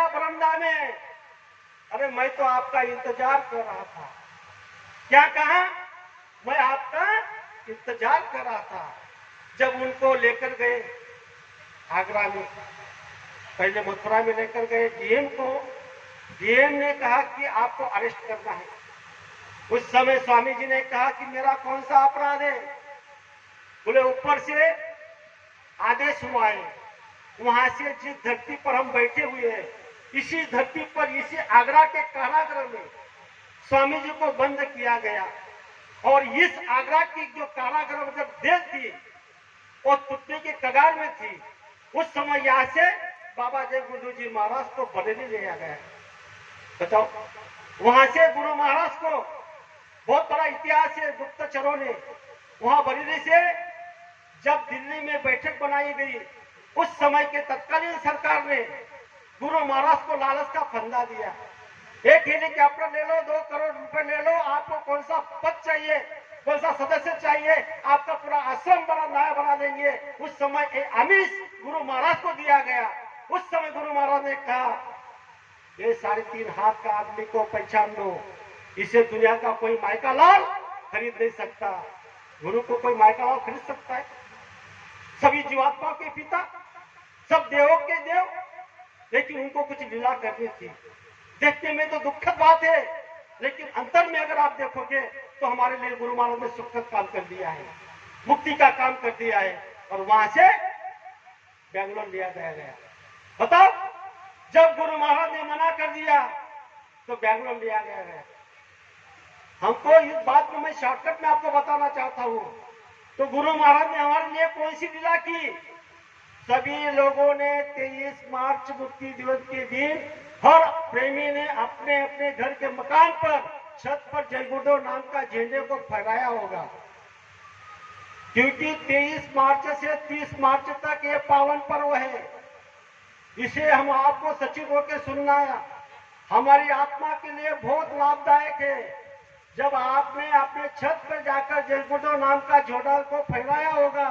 गया बरामदा में, अरे मैं तो आपका इंतजार कर रहा था। क्या कहा? मैं आपका इंतजार कर रहा था। जब उनको लेकर गए आगरा में, पहले मथुरा में लेकर गए डीएम को, डीएम ने कहा कि आपको अरेस्ट करना है। उस समय स्वामी जी ने कहा कि मेरा कौन सा अपराध है? बोले ऊपर से आदेश हुआ है, वहां से जिस धरती पर हम बैठे हुए हैं, इसी धरती पर, इसी आगरा के कारागृह में स्वामी जी को बंद किया गया। और इस आगरा की जो कारागृह जब जेल थी वो टूटने के कगार में थी, उस समय यहाँ से बाबा जय गुरु जी महाराज को बरेली ले गया। बताओ, वहां से गुरु महाराज को, बहुत बड़ा इतिहास है गुप्तचरों ने, वहां बरेली से जब दिल्ली में बैठक बनाई गई, उस समय के तत्कालीन सरकार ने गुरु महाराज को लालच का फंदा दिया। एक हेलीकॉप्टर ले लो, 2 करोड़ रुपए ले लो, आपको कौन सा पद चाहिए, कौन सा सदस्य चाहिए, आपका पूरा आश्रम नया बना देंगे। उस समय आमिष गुरु महाराज को दिया गया। उस समय गुरु महाराज ने कहा, ये 3.5 हाथ का आदमी को पहचान लो, इसे दुनिया का कोई मायका लाल खरीद नहीं सकता। गुरु को कोई मायका लाल खरीद सकता है? सभी जीवात्माओं के पिता, सब देवों के देव, लेकिन उनको कुछ लीला करनी थी। देखने में तो दुखद बात है, लेकिन अंतर में अगर आप देखोगे तो हमारे लिए गुरु महाराज ने सुखद काम कर दिया है, मुक्ति का काम कर दिया है। और वहां से बेंगलोर लिया गया। बताओ, जब गुरु महाराज ने मना कर दिया तो बेंगलोर लिया गया। हमको इस बात को मैं शॉर्टकट में आपको बताना चाहता हूं। तो गुरु महाराज ने हमारे लिए कौन सी लीला की? सभी लोगों ने 23 मार्च मुक्ति दिवस के दिन हर प्रेमी ने अपने अपने घर के मकान पर, छत पर जय गुरुदेव नाम का झंडे को फहराया होगा, क्योंकि 23 मार्च से 30 मार्च तक ये पावन पर्व है। इसे हम आपको सचिव होकर सुनना हमारी आत्मा के लिए बहुत लाभदायक है। जब आपने अपने छत पर जाकर जय गुरुदेव नाम का झंडा को फहराया होगा,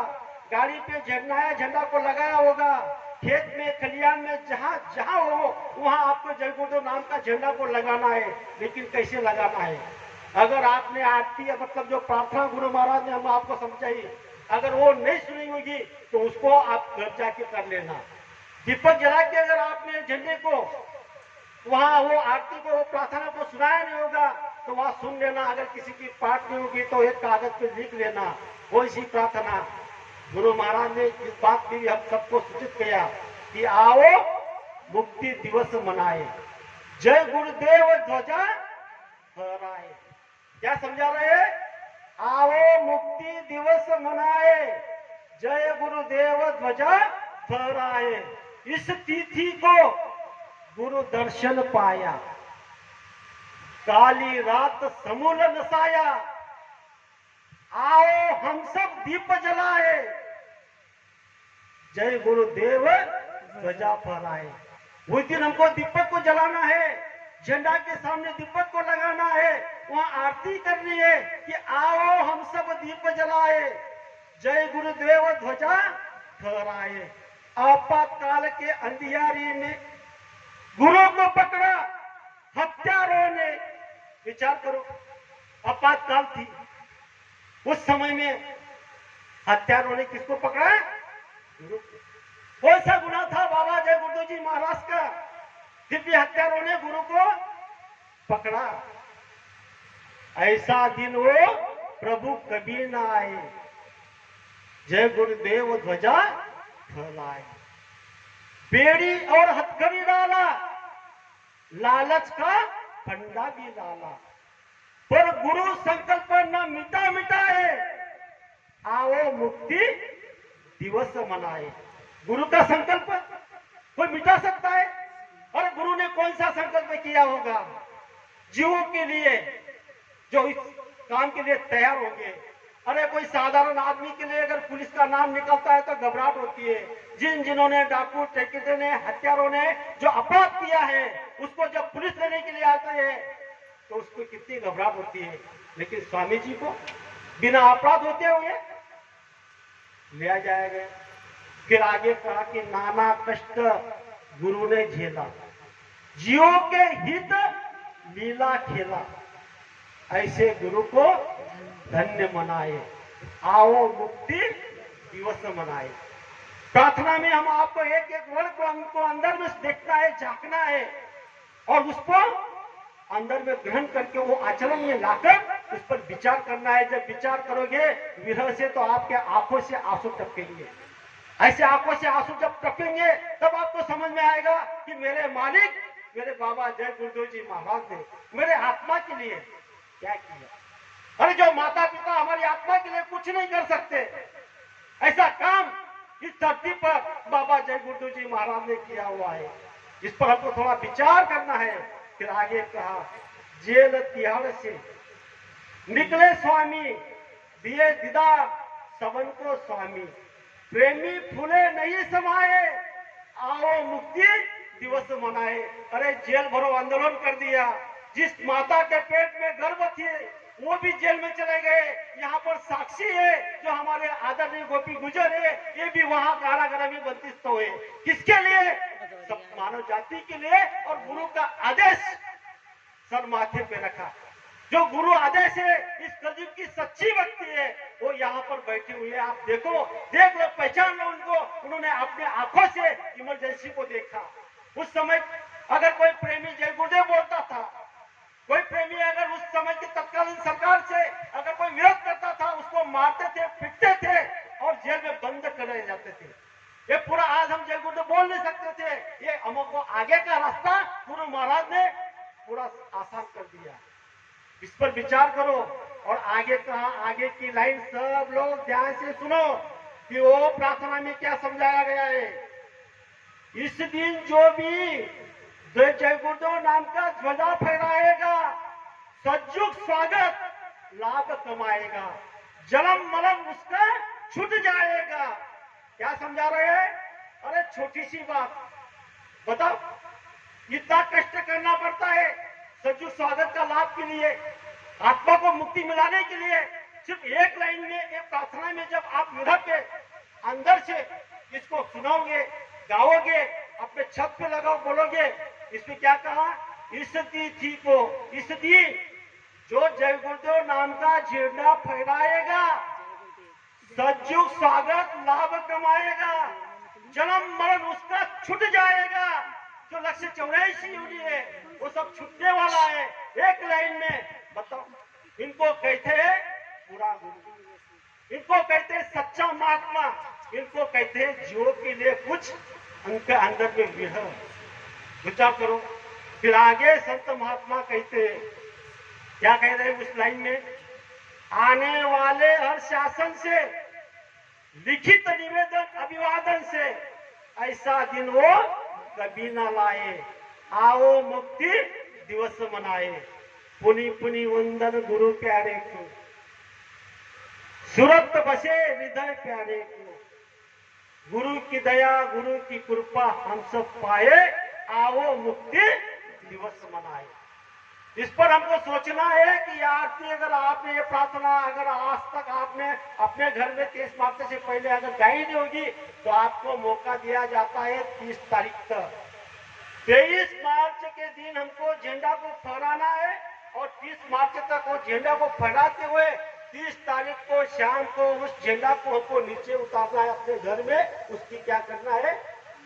गाड़ी पे झंडा को लगाया होगा, खेत में, खलियान में, जहां जहां हो वहां आपको जय गुरुदेव नाम का झंडा को लगाना है। लेकिन कैसे लगाना है? अगर आपने आरती, मतलब जो प्रार्थना गुरु महाराज ने हम आपको समझाई, अगर वो नहीं सुनी होगी तो उसको आप घर जाके कर लेना। दीपक जला के अगर आपने झंडे को, वहां वो आरती को, प्रार्थना को सुनाया नहीं होगा तो वहां सुन लेना। अगर किसी की पाठ नहीं होगी तो एक कागज पे लिख लेना, वो सी प्रार्थना। गुरु महाराज ने इस बात की हम सबको सूचित किया कि आओ मुक्ति दिवस मनाए, जय गुरुदेव ध्वजा फहराए। क्या समझा रहे हैं? आओ मुक्ति दिवस मनाए, जय गुरुदेव ध्वजा फहराए। इस तिथि को गुरु दर्शन पाया, काली रात समूल नसाया। आओ हम सब दीप जलाए, जय गुरुदेव ध्वजा फहराए। उस दिन हमको दीपक को जलाना है, झंडा के सामने दीपक को लगाना है, वहां आरती करनी है कि आओ हम सब दीप जलाए, जय गुरुदेव ध्वजा फहराए। आपातकाल के अंधियारी में गुरु को पकड़ा हत्यारों ने। विचार करो, आपातकाल थी, उस समय में हत्यारों ने किसको पकड़ा? गुरु को। कौन सा गुनाह था बाबा जय गुरुदेव जी महाराज का, फिर भी हत्यारों ने गुरु को पकड़ा? ऐसा दिन वो प्रभु कभी ना आए, जय गुरुदेव ध्वजा फहराए। बेड़ी और हथकड़ी डाला, लालच का फंदा भी डाला, पर गुरु संकल्प न मिटा मिटाए, आओ मुक्ति दिवस मनाए। गुरु का संकल्प कोई मिटा सकता है? और गुरु ने कौन सा संकल्प किया होगा जीवों के लिए जो इस काम के लिए तैयार होंगे? अरे कोई साधारण आदमी के लिए अगर पुलिस का नाम निकलता है तो घबराहट होती है। जिन्होंने डाकू, टेकेटे ने, हत्यारों ने जो अपराध किया है, उसको जब पुलिस लेने के लिए आते हैं तो उसको कितनी घबराहट होती है। लेकिन स्वामी जी को बिना अपराध होते हुए लिया जाएगा। फिर आगे कहा कि नाना कष्ट गुरु ने झेला, जियो के हित लीला खेला, ऐसे गुरु को धन्य मनाए, आओ मुक्ति दिवस मनाए। प्रार्थना में हम आपको एक एक वर्ड को हमको अंदर में देखना है, झांकना है और उसको अंदर में ग्रहण करके वो आचरण में लाकर उस पर विचार करना है। जब विचार करोगे विरह से तो आपके आंखों से आंसू टपकेंगे। ऐसे आंखों से आंसू जब टपकेंगे तब आपको समझ में आएगा कि मेरे मालिक मेरे बाबा जय गुरुदेव जी महाराज ने मेरे आत्मा के लिए क्या किया। अरे जो माता पिता हमारी आत्मा के लिए कुछ नहीं कर सकते, ऐसा काम इस धरती पर बाबा जय गुरुदेव जी महाराज ने किया हुआ है। इस पर हमको थोड़ा विचार करना है। फिर आगे कहा, जेल तिहाड़ से निकले स्वामी, दिए दीदार सबन को स्वामी, प्रेमी फूले नहीं समाये, आओ मुक्ति दिवस मनाए। अरे जेल भरो आंदोलन कर दिया, जिस माता के पेट में गर्भ थी वो भी जेल में चले गए। यहाँ पर साक्षी है जो हमारे आदरणीय गोपी गुजर है, ये भी वहां कारागार में बंदिस्त हुए। किसके लिए? सब मानव जाति के लिए। और गुरु का आदेश सर माथे पे रखा। जो गुरु आदेश है, इस कलयुग की सच्ची भक्ति है, वो यहाँ पर बैठे हुए हैं। आप देखो, देख लो, पहचान लो उनको। उन्होंने अपने आंखों से इमरजेंसी को देखा। उस समय अगर कोई प्रेमी जय गुरुदेव बोलता था, कोई प्रेमी अगर उस समय की तत्कालीन सरकार से अगर कोई विरोध करता था, उसको मारते थे, पीटते थे और जेल में बंद करे जाते थे। ये पूरा आज हम जय गुरुदेव बोल नहीं सकते थे। ये हमको आगे का रास्ता गुरु महाराज ने पूरा आसान कर दिया। इस पर विचार करो। और आगे कहा, आगे की लाइन सब लोग ध्यान से सुनो कि वो प्रार्थना में क्या समझाया गया है। इस दिन जो भी जय गुरुदेव नाम का ध्वजा फहराएगा, सज्जुग स्वागत लाभ कमाएगा, जन्म मरण उसका छूट जाएगा। क्या समझा रहे हैं? अरे छोटी सी बात बताओ, इतना कष्ट करना पड़ता है सज्जुग स्वागत का लाभ के लिए, आत्मा को मुक्ति मिलाने के लिए। सिर्फ एक लाइन में, एक प्रार्थना में जब आप हृदय पे अंदर से इसको सुनाओगे, गाओगे, अपने छत पे लगाओ, बोलोगे, इसमें क्या कहा? इस तिथि को, इस दिन जो जय गुरुदेव नाम का झंडा फहराएगा, सज्जुग स्वागत लाभ कमाएगा, जन्म मरण उसका छूट जाएगा। जो लक्ष्य 84 योगी है वो सब छूटने वाला है। एक लाइन में बताओ, इनको कहते हैं पूरा गुरु, इनको कहते हैं सच्चा महात्मा, इनको कहते हैं जीवों के लिए कुछ उनके अंदर में विरह। विचार करो। फिर आगे संत महात्मा कहते हैं, क्या कह रहे हैं उस लाइन में? आने वाले हर शासन से, लिखित निवेदन अभिवादन से, ऐसा दिन वो कभी न लाए, आओ मुक्ति दिवस मनाए। पुनि पुनि वंदन गुरु प्यारे को, सुरत बसे हृदय प्यारे को, गुरु की दया गुरु की कृपा हम सब पाए, आओ मुक्ति दिवस मनाए। इस पर हमको सोचना है कि आरती अगर आपने ये प्रार्थना अगर आज तक आपने अपने घर में 23 मार्च से पहले अगर गाई नहीं होगी तो आपको मौका दिया जाता है 30 तारीख तक। 23 मार्च के दिन हमको झंडा को फहराना है और 30 मार्च तक वो झंडा को फहराते हुए 30 तारीख को शाम को उस झंडा को हमको नीचे उतारना है अपने घर में। उसकी क्या करना है?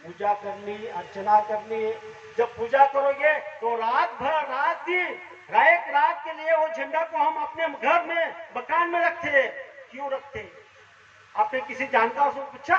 पूजा करनी, अर्चना करनी। जब पूजा करोगे तो रात भर, रात दिन, एक रात के लिए वो झंडा को हम अपने घर में, मकान में रखते हैं। क्यों रखते हैं? आपने किसी जानकार से पूछा?